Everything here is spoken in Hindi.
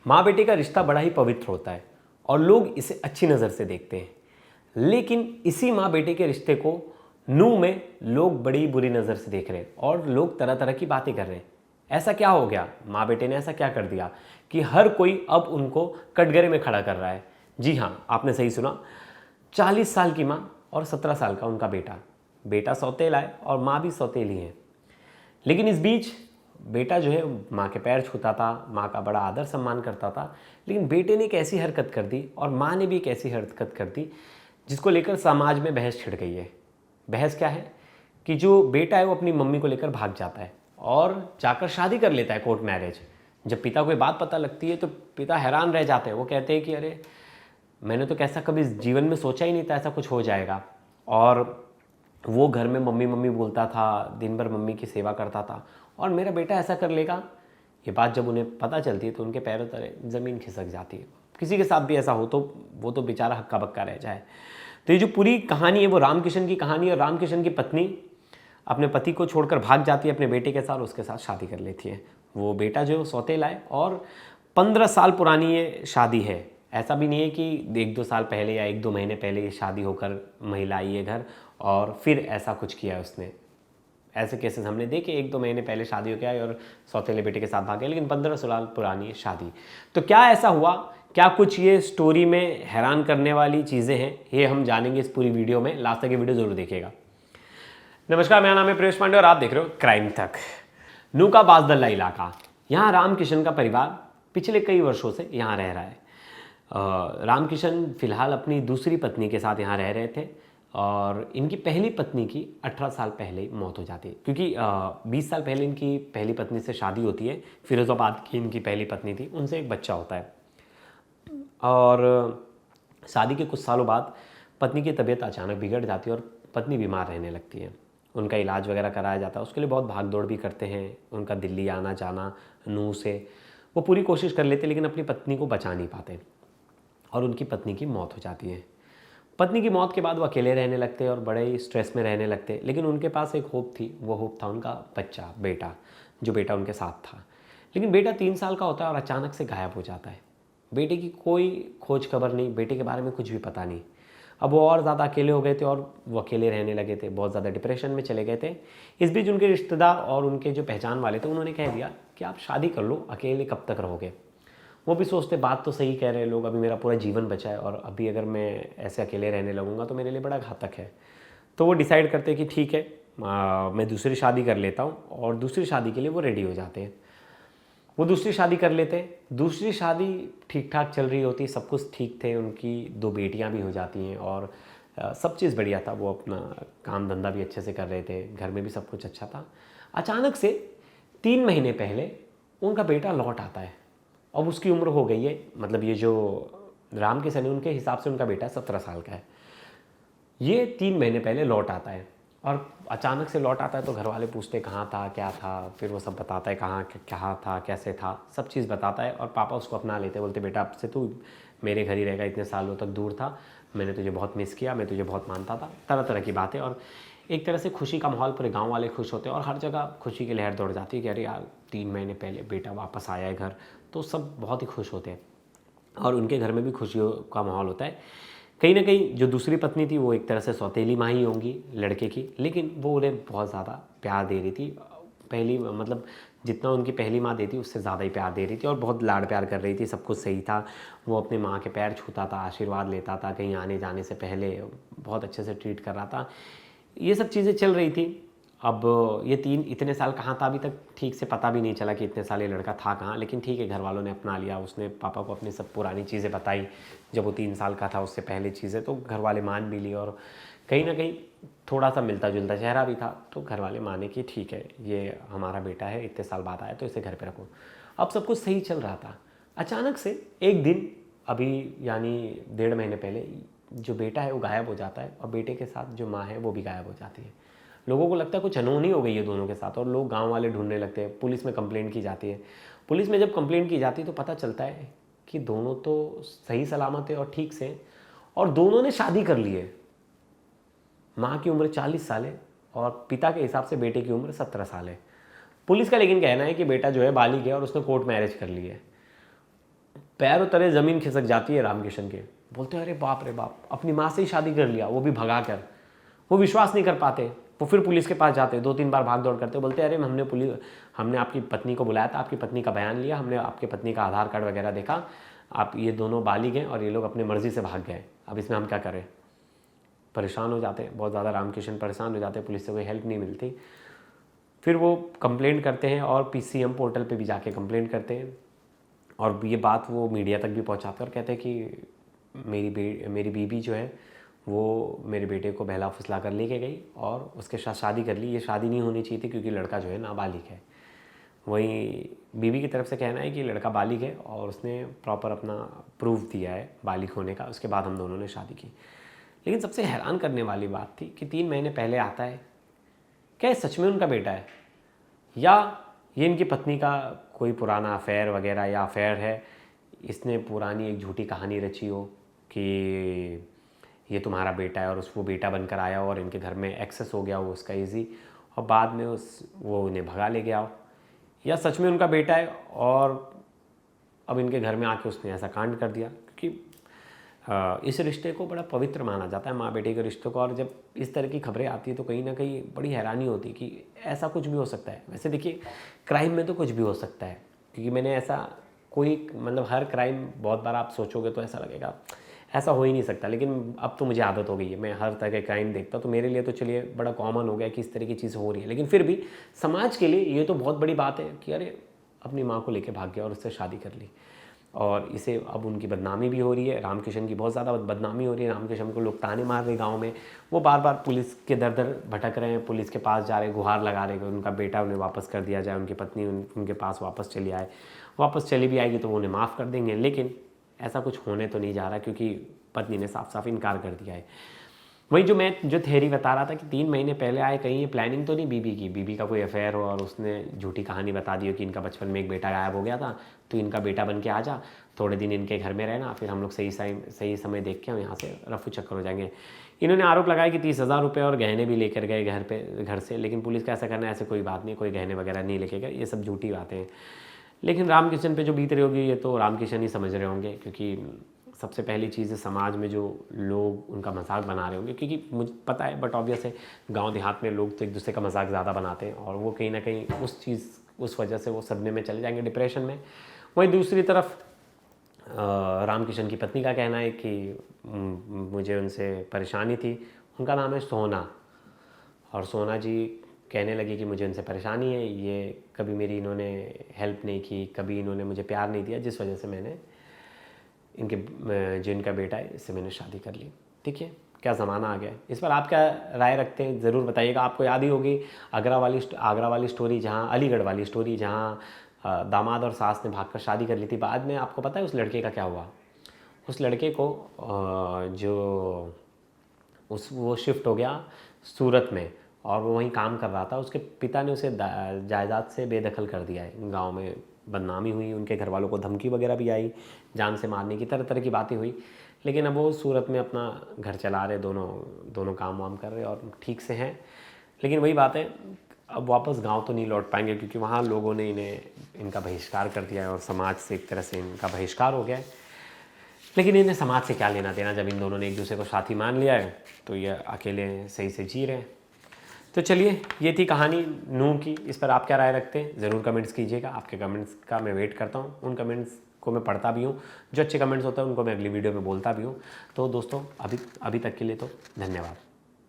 माँ बेटे का रिश्ता बड़ा ही पवित्र होता है और लोग इसे अच्छी नज़र से देखते हैं, लेकिन इसी माँ बेटे के रिश्ते को नू में लोग बड़ी बुरी नज़र से देख रहे हैं और लोग तरह तरह की बातें कर रहे हैं। ऐसा क्या हो गया, माँ बेटे ने ऐसा क्या कर दिया कि हर कोई अब उनको कटघरे में खड़ा कर रहा है। जी हाँ, आपने सही सुना, 40 साल की माँ और 17 साल का उनका बेटा सौतेला है और माँ भी सौतेली है। लेकिन इस बीच बेटा जो है माँ के पैर छूता था, माँ का बड़ा आदर सम्मान करता था, लेकिन बेटे ने एक ऐसी हरकत कर दी और माँ ने भी एक ऐसी हरकत कर दी जिसको लेकर समाज में बहस छिड़ गई है। बहस क्या है कि जो बेटा है वो अपनी मम्मी को लेकर भाग जाता है और जाकर शादी कर लेता है, कोर्ट मैरिज। जब पिता को ये बात पता लगती है तो पिता हैरान रह जाते हैं। वो कहते हैं कि अरे, मैंने तो कैसा कभी जीवन में सोचा ही नहीं था ऐसा कुछ हो जाएगा। और वो घर में मम्मी मम्मी बोलता था, दिन भर मम्मी की सेवा करता था, और मेरा बेटा ऐसा कर लेगा। ये बात जब उन्हें पता चलती है तो उनके पैरों तले ज़मीन खिसक जाती है। किसी के साथ भी ऐसा हो तो वो तो बेचारा हक्का बक्का रह जाए। तो ये जो पूरी कहानी है वो रामकिशन की कहानी है, और रामकिशन की पत्नी अपने पति को छोड़कर भाग जाती है अपने बेटे के साथ और उसके साथ शादी कर लेती है। वो बेटा जो सौतेला है और 15 साल पुरानी ये शादी है। ऐसा भी नहीं है कि 1-2 साल पहले या 1-2 महीने पहले ये शादी होकर महिला आई है घर और फिर ऐसा कुछ किया है उसने। ऐसे केसेस हमने देखे, 1-2 महीने पहले शादी हो गया है और सौतेले बेटे के साथ भाग गया, लेकिन 15 साल पुरानी शादी। तो क्या ऐसा हुआ, क्या कुछ ये स्टोरी में हैरान करने वाली चीज़ें हैं, ये हम जानेंगे इस पूरी वीडियो में। लास्ट तक ये वीडियो जरूर देखिएगा। नमस्कार, मेरा नाम है प्रवेश पांडे और आप देख रहे हो क्राइम तक। नू का बासदल्ला इलाका, यहाँ रामकिशन का परिवार पिछले कई वर्षों से यहाँ रह रहा है। रामकिशन फिलहाल अपनी दूसरी पत्नी के साथ यहाँ रह रहे थे और इनकी पहली पत्नी की 18 साल पहले ही मौत हो जाती है, क्योंकि 20 साल पहले इनकी पहली पत्नी से शादी होती है। फिरोज़ाबाद की इनकी पहली पत्नी थी, उनसे एक बच्चा होता है। और शादी के कुछ सालों बाद पत्नी की तबीयत अचानक बिगड़ जाती है और पत्नी बीमार रहने लगती है। उनका इलाज वगैरह कराया जाता है, उसके लिए बहुत भाग दौड़ भी करते हैं। उनका दिल्ली आना जाना नूह से, वो पूरी कोशिश कर लेते, लेकिन अपनी पत्नी को बचा नहीं पाते और उनकी पत्नी की मौत हो जाती है। पत्नी की मौत के बाद वो अकेले रहने लगते और बड़े ही स्ट्रेस में रहने लगते, लेकिन उनके पास एक होप थी। वो होप था उनका बच्चा, बेटा, जो बेटा उनके साथ था। लेकिन बेटा 3 साल का होता है और अचानक से गायब हो जाता है। बेटे की कोई खोज खबर नहीं, बेटे के बारे में कुछ भी पता नहीं। अब वो और ज़्यादा अकेले हो गए थे और वो अकेले रहने लगे थे, बहुत ज़्यादा डिप्रेशन में चले गए थे। इस बीच उनके रिश्तेदार और उनके जो पहचान वाले थे उन्होंने कह दिया कि आप शादी कर लो, अकेले कब तक रहोगे। वो भी सोचते बात तो सही कह रहे हैं लोग, अभी मेरा पूरा जीवन बचा है और अभी अगर मैं ऐसे अकेले रहने लगूंगा तो मेरे लिए बड़ा घातक है। तो वो डिसाइड करते हैं कि ठीक है, मैं दूसरी शादी कर लेता हूँ, और दूसरी शादी के लिए वो रेडी हो जाते हैं। वो दूसरी शादी कर लेते हैं। दूसरी शादी ठीक ठाक चल रही होती, सब कुछ ठीक थे, उनकी 2 बेटियां भी हो जाती हैं और सब चीज़ बढ़िया था। वो अपना काम धंधा भी अच्छे से कर रहे थे, घर में भी सब कुछ अच्छा था। अचानक से 3 महीने पहले उनका बेटा लौट आता है। अब उसकी उम्र हो गई है, मतलब ये जो रामकिशन है उनके हिसाब से उनका बेटा 17 साल का है। ये 3 महीने पहले लौट आता है और अचानक से लौट आता है तो घर वाले पूछते कहाँ था, क्या था। फिर वो सब बताता है कहाँ था, कैसे था, सब चीज़ बताता है। और पापा उसको अपना लेते, बोलते बेटा अब से तू मेरे घर ही रहेगा, इतने सालों तक दूर था, मैंने तुझे बहुत मिस किया, मैं तुझे बहुत मानता था। तरह तरह की बातें, और एक तरह से खुशी का माहौल, पूरे गांव वाले खुश होते हैं और हर जगह खुशी की लहर दौड़ जाती है कि अरे यार 3 महीने पहले बेटा वापस आया है घर। तो सब बहुत ही खुश होते हैं और उनके घर में भी खुशियों का माहौल होता है। कहीं ना कहीं जो दूसरी पत्नी थी वो एक तरह से सौतेली माँ ही होंगी लड़के की, लेकिन वो उन्हें बहुत ज़्यादा प्यार दे रही थी। पहली, मतलब जितना उनकी पहली माँ देती उससे ज़्यादा ही प्यार दे रही थी और बहुत लाड प्यार कर रही थी। सब कुछ सही था। वो अपनी माँ के पैर छूता था, आशीर्वाद लेता था, कहीं आने जाने से पहले बहुत अच्छे से ट्रीट कर रहा था। ये सब चीज़ें चल रही थी। अब ये इतने साल कहाँ था, अभी तक ठीक से पता भी नहीं चला कि इतने साल ये लड़का था कहाँ। लेकिन ठीक है, घर वालों ने अपना लिया। उसने पापा को अपनी सब पुरानी चीज़ें बताई, जब वो 3 साल का था उससे पहले चीज़ें, तो घर वाले मान भी ली। और कहीं ना कहीं थोड़ा सा मिलता जुलता चेहरा भी था, तो घर वाले माने कि ठीक है ये हमारा बेटा है, इतने साल बाद आया तो इसे घर पर रखो। अब सब कुछ सही चल रहा था। अचानक से एक दिन, अभी यानी 1.5 महीने पहले, जो बेटा है वो गायब हो जाता है और बेटे के साथ जो माँ है वो भी गायब हो जाती है। लोगों को लगता है कुछ अनहोनी हो गई है दोनों के साथ और लोग, गांव वाले ढूंढने लगते हैं। पुलिस में कंप्लेंट की जाती है। पुलिस में जब कंप्लेंट की जाती है तो पता चलता है कि दोनों तो सही सलामत है और ठीक से, और दोनों ने शादी कर ली है। माँ की उम्र 40 साल है और पिता के हिसाब से बेटे की उम्र 17 साल है। पुलिस का लेकिन कहना है कि बेटा जो है बालिग है और उसने कोर्ट मैरिज कर ली है। पैरों तले ज़मीन खिसक जाती है रामकिशन के। बोलते हैं अरे बाप रे बाप, अपनी माँ से ही शादी कर लिया, वो भी भगा कर। वो विश्वास नहीं कर पाते, वो फिर पुलिस के पास जाते, 2-3 बार भाग दौड़ करते, बोलते अरे हमने आपकी पत्नी को बुलाया था, आपकी पत्नी का बयान लिया, हमने आपकी पत्नी का आधार कार्ड वगैरह देखा, आप ये दोनों बालिग हैं और ये लोग अपनी मर्ज़ी से भाग गए, अब इसमें हम क्या करें। परेशान हो जाते हैं बहुत ज़्यादा, रामकिशन परेशान हो जाते हैं, पुलिस से कोई हेल्प नहीं मिलती। फिर वो कंप्लेंट करते हैं और PCM पोर्टल पे भी जाके कंप्लेंट करते हैं और ये बात वो मीडिया तक भी पहुंचाते हैं और कहते हैं कि मेरी बीबी जो है वो मेरे बेटे को बहला फुसला कर लेके गई और उसके साथ शादी कर ली। ये शादी नहीं होनी चाहिए थी क्योंकि लड़का जो है नाबालिग है। वहीं बीबी की तरफ से कहना है कि लड़का बालिग है और उसने प्रॉपर अपना प्रूफ दिया है बालिग होने का, उसके बाद हम दोनों ने शादी की। लेकिन सबसे हैरान करने वाली बात थी कि 3 महीने पहले आता है, क्या सच में उनका बेटा है या ये इनकी पत्नी का कोई पुराना अफेयर वगैरह या अफेयर है, इसने पुरानी एक झूठी कहानी रची हो कि ये तुम्हारा बेटा है और वो बेटा बनकर आया और इनके घर में एक्सेस हो गया वो उसका ईजी और बाद में वो उन्हें भगा ले गया हो, या सच में उनका बेटा है और अब इनके घर में आके उसने ऐसा कांड कर दिया। क्योंकि इस रिश्ते को बड़ा पवित्र माना जाता है, माँ बेटे के रिश्तों को, और जब इस तरह की खबरें आती है तो कहीं ना कहीं बड़ी हैरानी होती है कि ऐसा कुछ भी हो सकता है। वैसे देखिए क्राइम में तो कुछ भी हो सकता है, क्योंकि मैंने ऐसा कोई मतलब हर क्राइम बहुत बार आप सोचोगे तो ऐसा लगेगा ऐसा हो ही नहीं सकता, लेकिन अब तो मुझे आदत हो गई है, मैं हर तरह के क्राइम देखता हूँ तो मेरे लिए तो चलिए बड़ा कॉमन हो गया कि इस तरह की चीज़ हो रही है। लेकिन फिर भी समाज के लिए ये तो बहुत बड़ी बात है कि अरे अपनी माँ को लेके भाग गया और उससे शादी कर ली और इसे अब उनकी बदनामी भी हो रही है, रामकिशन की बहुत ज़्यादा बदनामी हो रही है। रामकिशन को लोग ताने मार रहे गाँव में, वो बार बार पुलिस के दर दर भटक रहे हैं, पुलिस के पास जा रहे, गुहार लगा रहे कि उनका बेटा उन्हें वापस कर दिया जाए, उनकी पत्नी उनके पास वापस चली आए। वापस चली भी आएगी तो वो उन्हें माफ़ कर देंगे, लेकिन ऐसा कुछ होने तो नहीं जा रहा क्योंकि पत्नी ने साफ साफ इनकार कर दिया है। वही जो थ्योरी बता रहा था कि 3 महीने पहले आए, कहीं ये प्लानिंग तो नहीं बीबी का कोई अफेयर हो और उसने झूठी कहानी बता दी हो कि इनका बचपन में एक बेटा गायब हो गया था तो इनका बेटा बन के आ जा, थोड़े दिन इनके घर में रहना, फिर हम लोग सही समय देख के हम यहाँ से रफू चक्कर हो जाएंगे। इन्होंने आरोप लगाया कि 30,000 रुपये और गहने भी लेकर गए घर से, लेकिन पुलिस का ऐसा करना है, ऐसे कोई बात नहीं, कोई गहने वगैरह नहीं लेके गए, ये सब झूठी बातें हैं। लेकिन रामकिशन पे जो बीत रही होगी ये तो रामकिशन ही समझ रहे होंगे, क्योंकि सबसे पहली चीज़ है समाज में जो लोग उनका मजाक बना रहे होंगे, क्योंकि मुझे पता है बट ऑब्वियस है गांव देहात में लोग तो एक दूसरे का मजाक ज़्यादा बनाते हैं और वो कहीं ना कहीं उस वजह से वो सदमे में चले जाएंगे, डिप्रेशन में। वहीं दूसरी तरफ रामकिशन की पत्नी का कहना है कि मुझे उनसे परेशानी थी, उनका नाम है सोना, और सोना जी कहने लगी कि मुझे उनसे परेशानी है, ये कभी मेरी इन्होंने हेल्प नहीं की, कभी इन्होंने मुझे प्यार नहीं दिया, जिस वजह से मैंने जो इनका बेटा है इससे मैंने शादी कर ली। ठीक है, क्या ज़माना आ गया है। इस पर आप क्या राय रखते हैं ज़रूर बताइएगा। आपको याद ही होगी आगरा वाली स्टोरी, जहाँ अलीगढ़ वाली स्टोरी, जहाँ दामाद और सास ने भागकर शादी कर ली थी। बाद में आपको पता है उस लड़के का क्या हुआ। उस लड़के को वो शिफ्ट हो गया सूरत में और वो वहीं काम कर रहा था। उसके पिता ने उसे जायदाद से बेदखल कर दिया है। गाँव में बदनामी हुई, उनके घर वालों को धमकी वगैरह भी आई, जान से मारने की तरह तरह की बातें हुई, लेकिन अब वो सूरत में अपना घर चला रहे, दोनों काम वाम कर रहे और ठीक से हैं। लेकिन वही बात है, अब वापस गांव तो नहीं लौट पाएंगे क्योंकि वहाँ लोगों ने इनका बहिष्कार कर दिया है और समाज से एक तरह से इनका बहिष्कार हो गया है। लेकिन इन्हें समाज से क्या लेना देना, जब इन दोनों ने एक दूसरे को साथी मान लिया है तो ये अकेले सही से जी रहे हैं। तो चलिए, ये थी कहानी नूह की। इस पर आप क्या राय रखते हैं ज़रूर कमेंट्स कीजिएगा। आपके कमेंट्स का मैं वेट करता हूँ, उन कमेंट्स को मैं पढ़ता भी हूँ, जो अच्छे कमेंट्स होते हैं उनको मैं अगली वीडियो में बोलता भी हूँ। तो दोस्तों अभी तक के लिए तो धन्यवाद।